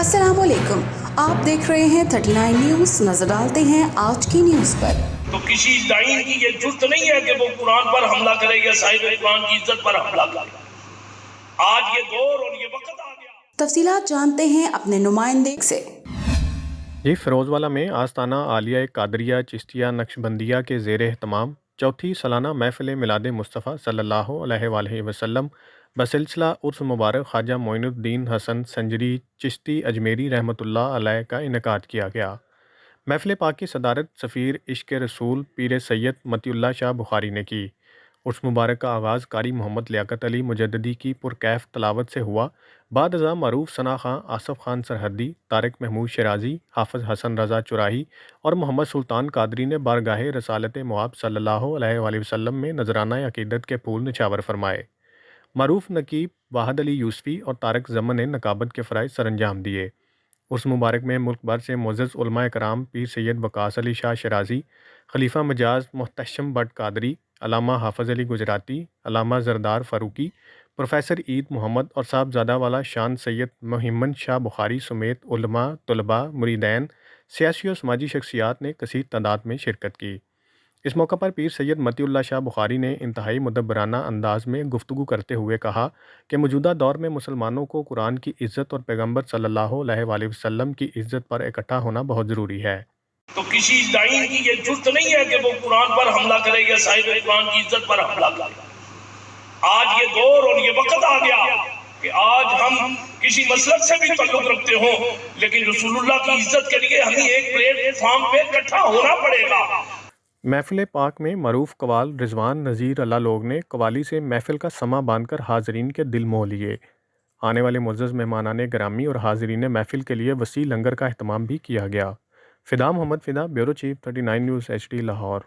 अस्सलाम वालेकुम, आप देख रहे हैं 39 न्यूज़। नजर डालते हैं आज की न्यूज़ पर। तो किसी लाइन की ये जुर्त नहीं है कि वो कुरान पर हमला करे या साहिब कुरान की इज्जत पर हमला करे। आज ये दौर और ये वक्त आ गया। तफसीलात जानते हैं अपने नुमाइंदे से। ये फ़िरोज़वाला में आस्ताना आलिया कादरिया चिश्तिया नक्शबंदिया के ज़ेर एहतमाम चौथी सालाना महफ़िल मिलाद मुस्तफ़ा सल्लल्लाहु अलैहि वसल्लम बसिलसिला उर्स मुबारक ख्वाजा मोइनुद्दीन हसन संजरी चिश्ती अजमेरी रहमतुल्लाह अलैह का इनेकाद किया गया। महफ़िल पाक की सदारत सफ़ीर इश्क़ रसूल पीर सैयद मतीउल्लाह शाह बुखारी ने की। उर्स मुबारक का आगाज़ कारी मोहम्मद लियाकत अली मुजद्ददी की पुरकैफ तलावत से हुआ। बाद अज़ा मरूफ सना खां, आसफ़ खान सरहदी, तारिक महमूद शराजी, हाफ़िज़ हसन रज़ा चुराही और मोहम्मद सुल्तान कादरी ने बारगाह रसालत मुआब सल्लल्लाहु अलैहि वसल्लम में नजराना अक़ीदत के फूल निछावर फरमाए। मरूफ नकीब वाहद अली यूसफ़ी और तारक ज़मन ने नकाबत के फ़राइज़ सरअंजाम दिए। उर्स मुबारक में मुल्क भर से मुअज़्ज़ज़ उलमा कराम पीर सैयद वक़ास अली शाह शराजी, खलीफा मजाज मुहतशम बट कादरी, अलामा हाफ़िज़ अली गुजराती, अलामा ज़रदार फ़ारूकी, प्रोफेसर ईद मोहम्मद और साहबजादा वाला शान सैयद मोहिम्मद शाह बुखारी समेत उलमा, तुलबा, मुरीदैन, सियासी और समाजी शख्सियात ने कसीर तादाद में शिरकत की। इस मौका पर पीर सैयद मतीउल्लाह शाह बुखारी ने इंतहाई मुदब्बराना अंदाज में गुफ्तगू करते हुए कहा कि मौजूदा दौर में मुसलमानों को कुरान की इज़्ज़त और पैगम्बर सल्लल्लाहु अलैहि वसल्लम की इज़्ज़त पर इकट्ठा होना बहुत ज़रूरी है। तो किसी लाइन की ये जुर्त नहीं है कि वो कुरान पर हमला करे या साहिब कुरान की इज्जत पर हमला करे। आज ये दौर और ये वक्त आ गया कि आज हम किसी मसलक से भी ताल्लुक रखते हो, लेकिन रसूलुल्लाह की इज्जत के लिए हमें एक प्लेटफॉर्म पे इकट्ठा होना पड़ेगा। महफ़िल पाक में मरूफ कवाल रिजवान नज़ीर अल्लाह लोग ने कवाली से महफ़िल का समा बांधकर हाज़रीन के दिल मोह लिए। आने वाले मुअज़्ज़ज़ मेहमानाने ग्रामी और हाज़रीन महफ़िल के लिए वसी लंगर का अहतमाम भी किया गया। Fida Mohammad Fida, bureau chief 39 news HD Lahore.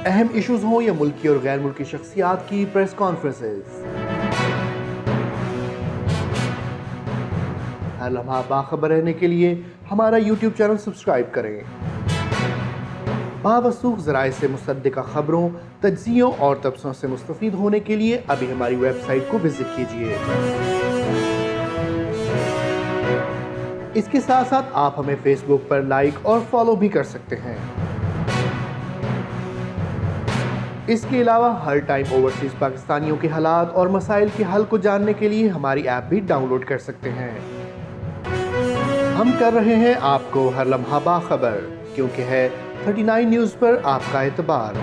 अहम इश्यूज़ हों या मुल्की और गैर मुल्की शख्सियात की प्रेस कॉन्फ्रेंसेस, हर लम्हा बाखबर रहने के लिए हमारा YouTube चैनल सब्सक्राइब करें। बावसूख ज़राए से मुसद्दिक़ा ख़बरों, तज्ज़ियों और तबसरों से मुस्तफ़ीद होने के लिए अभी हमारी वेबसाइट को विज़िट कीजिए। इसके साथ साथ आप हमें फेसबुक पर लाइक और फॉलो भी कर सकते हैं। इसके अलावा हर टाइम ओवरसीज़ पाकिस्तानियों के हालात और मसाइल के हल को जानने के लिए हमारी ऐप भी डाउनलोड कर सकते हैं। हम कर रहे हैं आपको हर लम्हा बाखबर, क्योंकि है 39 न्यूज़ पर आपका एतबार।